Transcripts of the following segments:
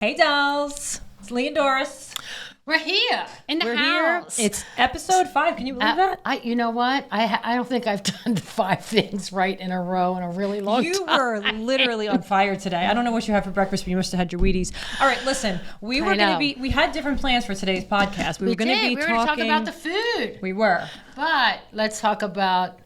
Hey, dolls. It's Leigh and Doris. We're here in the We're house. Here. It's episode 5. Can you believe that? You know what? I don't think I've done 5 things right in a row in a really long time. You were literally on fire today. I don't know what you had for breakfast, but you must have had your Wheaties. All right, listen. We had different plans for today's podcast. We were going to talk about the food. We were. But let's talk about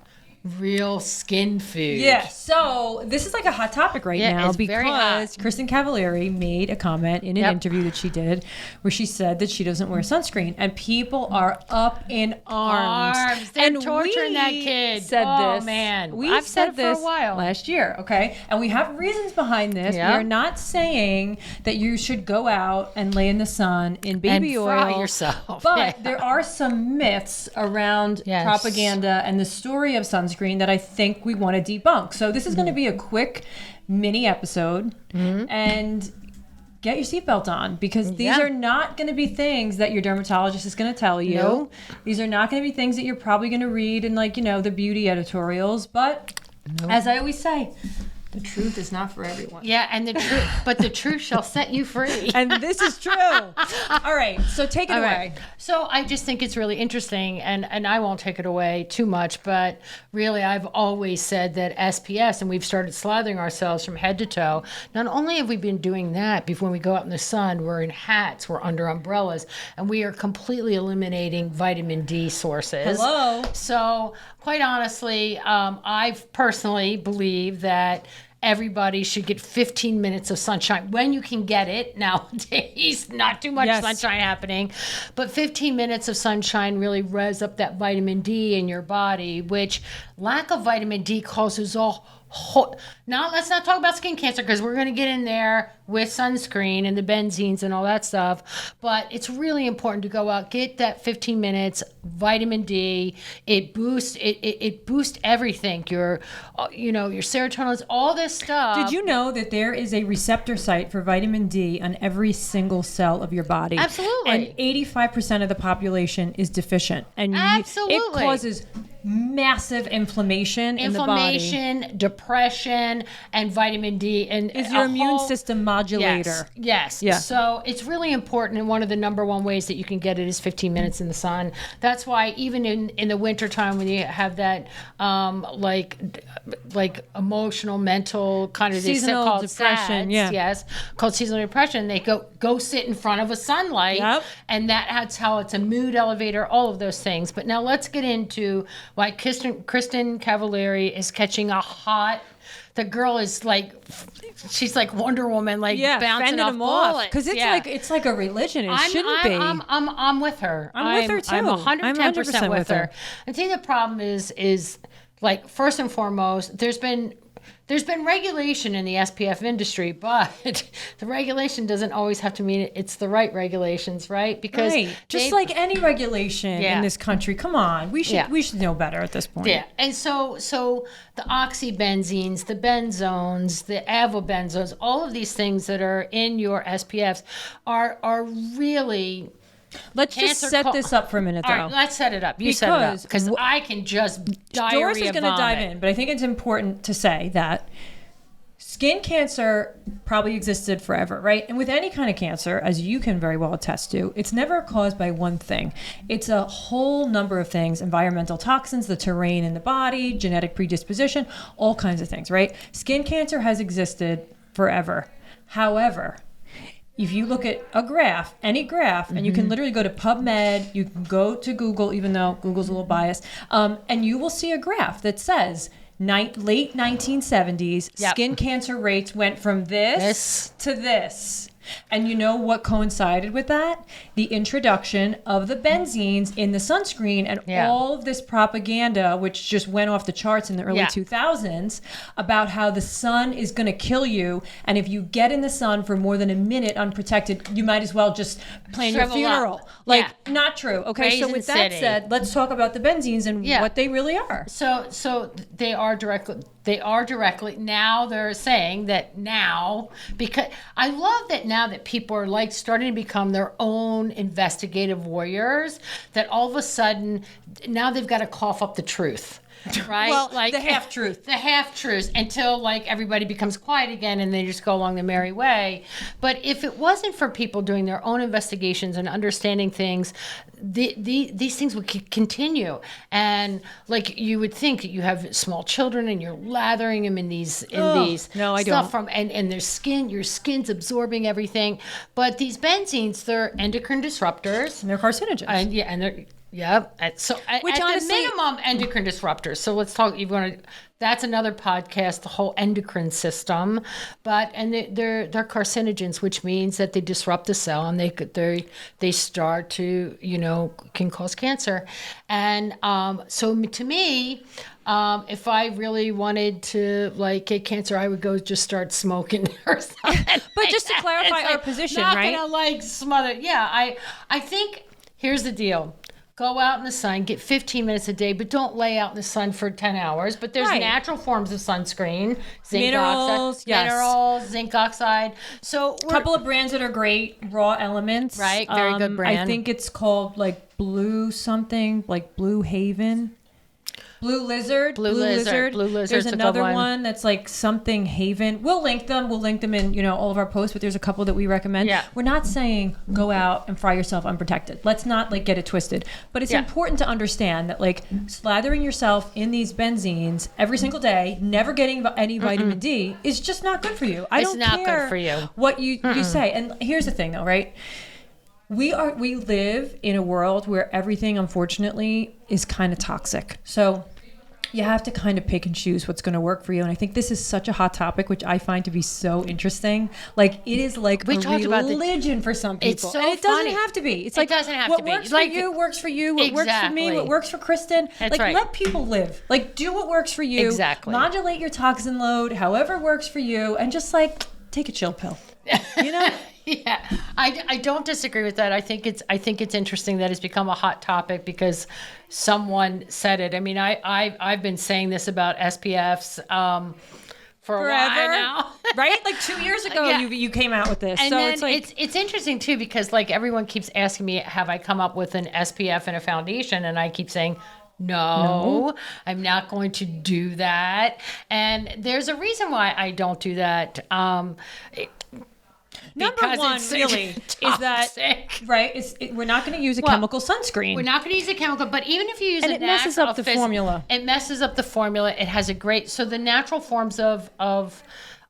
real skin food. Yeah, so this is like a hot topic right now because Kristin Cavallari made a comment in an interview that she did where she said that she doesn't wear sunscreen, and people are up in arms. They're torturing that kid. I've said this for a while. Last year, okay? And we have reasons behind this. Yep. We are not saying that you should go out and lay in the sun in baby oil. Fry yourself. But there are some myths around propaganda and the story of sunscreen that I think we want to debunk. So this is going to be a quick mini episode, and get your seatbelt on, because these are not going to be things that your dermatologist is going to tell you. Nope. These are not going to be things that you're probably going to read in the beauty editorials. But as I always say, the truth is not for everyone. Yeah, and the truth shall set you free. And this is true. All right, so take it away. Right. So I just think it's really interesting, and I won't take it away too much, but really I've always said that SPF, and we've started slathering ourselves from head to toe. Not only have we been doing that before we go out in the sun, we're in hats, we're under umbrellas, and we are completely eliminating vitamin D sources. Hello. So quite honestly, I personally believe that everybody should get 15 minutes of sunshine when you can get it nowadays. Not too much sunshine happening, but 15 minutes of sunshine really revs up that vitamin D in your body, which lack of vitamin D causes all. Now, let's not talk about skin cancer, because we're going to get in there with sunscreen and the benzenes and all that stuff. But it's really important to go out, get that 15 minutes, vitamin D. It boosts everything. Your serotonin, all this stuff. Did you know that there is a receptor site for vitamin D on every single cell of your body? Absolutely. And 85% of the population is deficient. And absolutely. It causes massive inflammation in the body. Depression, and vitamin D, and is your immune system modulator. Yes. Yeah. So it's really important, and one of the number one ways that you can get it is 15 minutes in the sun. That's why even in the wintertime, when you have that like emotional, mental kind of seasonal depression, called seasonal depression, they go sit in front of a sunlight, and that's how it's a mood elevator, all of those things. But now let's get into why Kristin Cavallari is catching a hot. The girl is she's like Wonder Woman, bouncing off bullets. Because it's like a religion. It shouldn't be. I'm with her. I'm with her too. I'm 110% with her. I think the problem is first and foremost, there's been regulation in the SPF industry, but the regulation doesn't always have to mean it's the right regulations, right? Because just like any regulation in this country, come on, we should know better at this point. Yeah, and so the oxybenzenes, the benzones, the avobenzones, all of these things that are in your SPFs are really. Let's just set this up for a minute, though. All right, let's set it up. You set it up, because I can just diarrhea Doris is going to dive in, but I think it's important to say that skin cancer probably existed forever, right? And with any kind of cancer, as you can very well attest to, it's never caused by one thing. It's a whole number of things: environmental toxins, the terrain in the body, genetic predisposition, all kinds of things, right? Skin cancer has existed forever. However, if you look at a graph, any graph, and you can literally go to PubMed, you can go to Google, even though Google's a little biased, and you will see a graph that says late 1970s, skin cancer rates went from this to this. And you know what coincided with that? The introduction of the benzenes in the sunscreen and all of this propaganda, which just went off the charts in the early 2000s, about how the sun is going to kill you. And if you get in the sun for more than a minute unprotected, you might as well just plan your funeral. Not true. Okay, so with that said, let's talk about the benzenes and what they really are. So they are directly, now they're saying that now, because I love that now that people are starting to become their own investigative warriors, that all of a sudden now they've got to cough up the truth. right? Well, the half truth. The half truths until like everybody becomes quiet again and they just go along the merry way. But if it wasn't for people doing their own investigations and understanding things, these things would continue. And like you would think you have small children and you're lathering them in these no, I stuff don't. and their skin, your skin's absorbing everything. But these benzenes, they're endocrine disruptors. And they're carcinogens. And they're so Which at honestly, the minimum endocrine disruptors. So let's talk. You want to? That's another podcast. The whole endocrine system, and they're carcinogens, which means that they disrupt the cell and they start to can cause cancer. And so to me, if I really wanted to get cancer, I would go just start smoking or something. But just to clarify our position, right? Not gonna smother. Yeah, I think here's the deal. Go out in the sun, get 15 minutes a day, but don't lay out in the sun for 10 hours. But there's natural forms of sunscreen, minerals, zinc oxide. So a couple of brands that are great, Raw Elements. Right, very good brand. I think it's called Blue something, Blue Haven. Blue Lizard. There's another one that's something Haven. We'll link them. We'll link them in all of our posts. But there's a couple that we recommend. Yeah. We're not saying go out and fry yourself unprotected. Let's not get it twisted. But it's important to understand that slathering yourself in these benzenes every single day, never getting any vitamin D, is just not good for you. It's not good for you. What you say. And here's the thing, though, right? We live in a world where everything, unfortunately, is kind of toxic. So you have to kind of pick and choose what's going to work for you. And I think this is such a hot topic, which I find to be so interesting. It is a religion for some people. It's so and it doesn't have to be. It's it doesn't have to be. What works for you works for you. What works for me, what works for Kristen. That's right. Let people live. Do what works for you. Exactly. Modulate your toxin load, however works for you. And just take a chill pill. Yeah, I don't disagree with that. I think it's interesting that it's become a hot topic because someone said it. I mean, I've been saying this about SPFs for a while now, right? 2 years ago, you came out with this. And so then it's interesting too because everyone keeps asking me, have I come up with an SPF and a foundation? And I keep saying, no, I'm not going to do that. And there's a reason why I don't do that. Number one, really, is that right? We're not going to use a chemical sunscreen. We're not going to use a chemical, but even if you use it messes up the formula. It messes up the formula. It has a great. So the natural forms of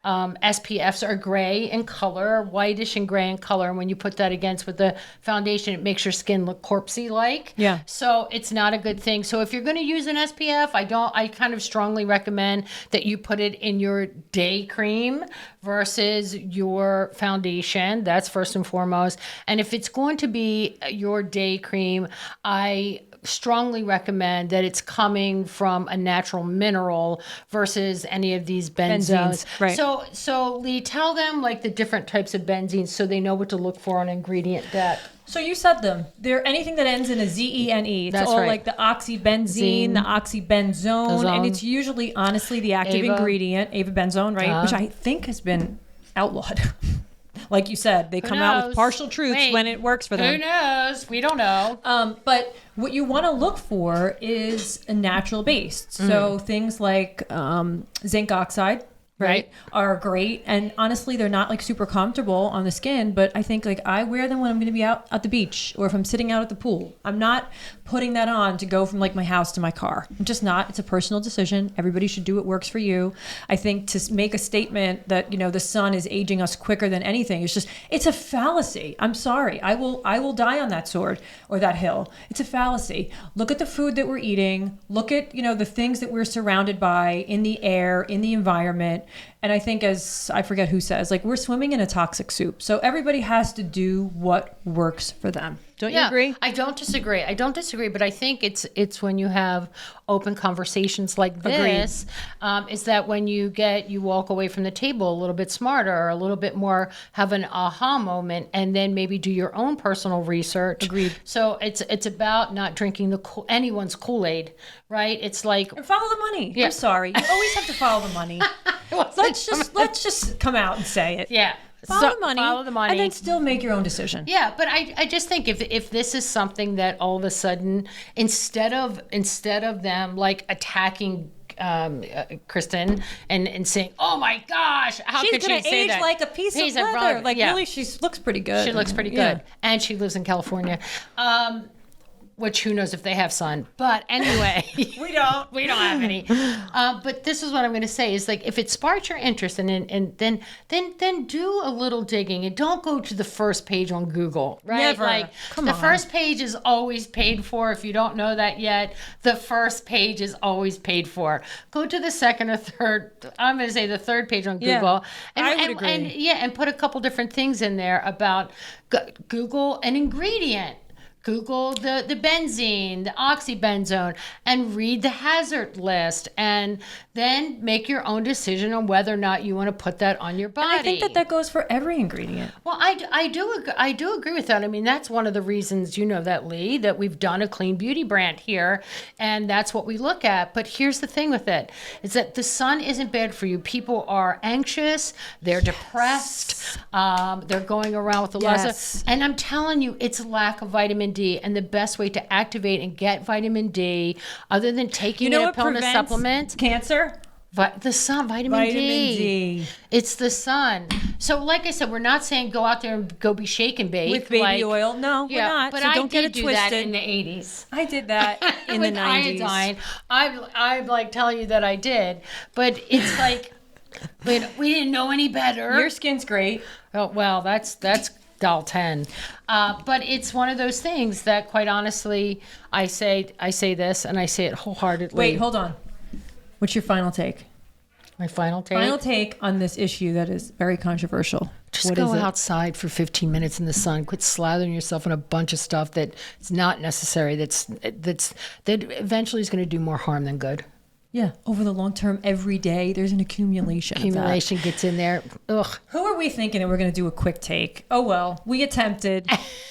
SPFs are gray in color, whitish and gray in color. And when you put that against with the foundation, it makes your skin look corpsey like. Yeah. So it's not a good thing. So if you're going to use an SPF, I kind of strongly recommend that you put it in your day cream versus your foundation. That's first and foremost. And if it's going to be your day cream, I strongly recommend that it's coming from a natural mineral versus any of these benzenes. Right. So Leigh, tell them the different types of benzenes so they know what to look for on ingredient deck. So you said them. They're anything that ends in a ZENE. It's That's all right. the oxybenzene, the oxybenzone, and it's usually, honestly, the active ingredient, avobenzone, right? Which I think has been outlawed. Like you said, they come out with partial truths when it works for them. Who knows? We don't know. But what you want to look for is a natural base. So things like zinc oxide, right, are great. And honestly, they're not super comfortable on the skin. But I think I wear them when I'm going to be out at the beach or if I'm sitting out at the pool. I'm not putting that on to go from my house to my car. I'm just not. It's a personal decision. Everybody should do what works for you. I think to make a statement that the sun is aging us quicker than anything, it's a fallacy. I'm sorry. I will die on that sword or that hill. It's a fallacy. Look at the food that we're eating. Look at the things that we're surrounded by in the air, in the environment. And I think, as I forget who says, we're swimming in a toxic soup. So everybody has to do what works for them. Don't you agree? I don't disagree, but I think it's when you have open conversations like this, is that when you walk away from the table a little bit smarter, or a little bit more, have an aha moment, and then maybe do your own personal research. Agreed. So it's about not drinking anyone's Kool-Aid, right? It's or follow the money. Yeah. I'm sorry. You always have to follow the money. Let's just come out and say it. Yeah. Follow the money. And then still make your own decision. Yeah, but I just think if this is something that all of a sudden, instead of them like attacking Kristen and saying, "Oh my gosh, how could she say that?" She's gonna age like a piece of leather. Like really, she looks pretty good. She looks pretty good, and she lives in California. Which who knows if they have sun. But anyway. We don't have any. But this is what I'm going to say is like if it sparks your interest and then do a little digging and don't go to the first page on Google, right? Never. Like Come on. First page is always paid for. If you don't know that yet, the first page is always paid for. Go to the second or third. I'm going to say the third page on Google. Yeah, I would agree. And put a couple different things in there about Google an ingredient. Google the benzene, the oxybenzone, and read the hazard list, and then make your own decision on whether or not you want to put that on your body. And I think that goes for every ingredient. Well, I do agree with that. I mean, that's one of the reasons, you know that, Lee, that we've done a clean beauty brand here, and that's what we look at. But here's the thing with it, is that the sun isn't bad for you. People are anxious, they're depressed, they're going around with a lot of, and I'm telling you, it's a lack of vitamin D, and the best way to activate and get vitamin D, other than taking a pill and a supplement, cancer. The sun, vitamin D. It's the sun. So, like I said, we're not saying go out there and go be shake and bake with baby oil. No, we're not. But so I don't did get it do twisted. that in the 80s. I did that in the 90s. Iodine. I'm like telling you that I did, but it's like we didn't know any better. Your skin's great. Oh well, that's Doll 10. But it's one of those things that, quite honestly, I say this, and I say it wholeheartedly. Wait, hold on. What's your final take? My final take? Final take on this issue that is very controversial. Just go outside for 15 minutes in the sun. Quit slathering yourself in a bunch of stuff that's not necessary. That eventually is going to do more harm than good. Yeah, over the long term, every day, there's an accumulation. Accumulation gets in there. Ugh. Who are we thinking that we're going to do a quick take? Oh, well, we attempted.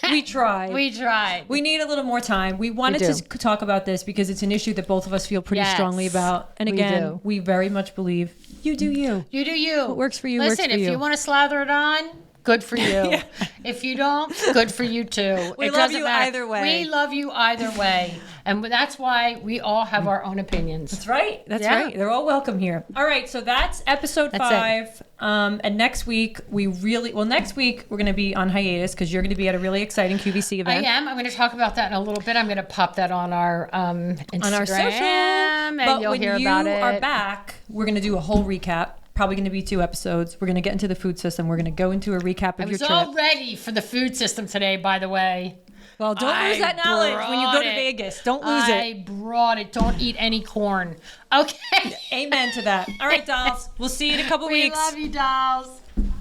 We tried. We need a little more time. We wanted to talk about this because it's an issue that both of us feel pretty strongly about. And again, we very much believe you do you. You do you. What works for you works for you. Listen, if you want to slather it on, good for you. If you don't, good for you too. We love you either way. We love you either way. And that's why we all have our own opinions. That's right. That's right. They're all welcome here. All right. So that's episode 5. And next week, next week we're going to be on hiatus because you're going to be at a really exciting QVC event. I am. I'm going to talk about that in a little bit. I'm going to pop that on our Instagram. On our social. And you'll hear about it. When you are back, we're going to do a whole recap. Probably going to be 2 episodes. We're going to get into the food system. We're going to go into a recap of your trip. I was all ready for the food system today, by the way. Well, don't lose that knowledge when you go to Vegas. Don't lose it. I brought it. Don't eat any corn. Okay. Amen to that. All right, dolls. We'll see you in a couple weeks. We love you, dolls.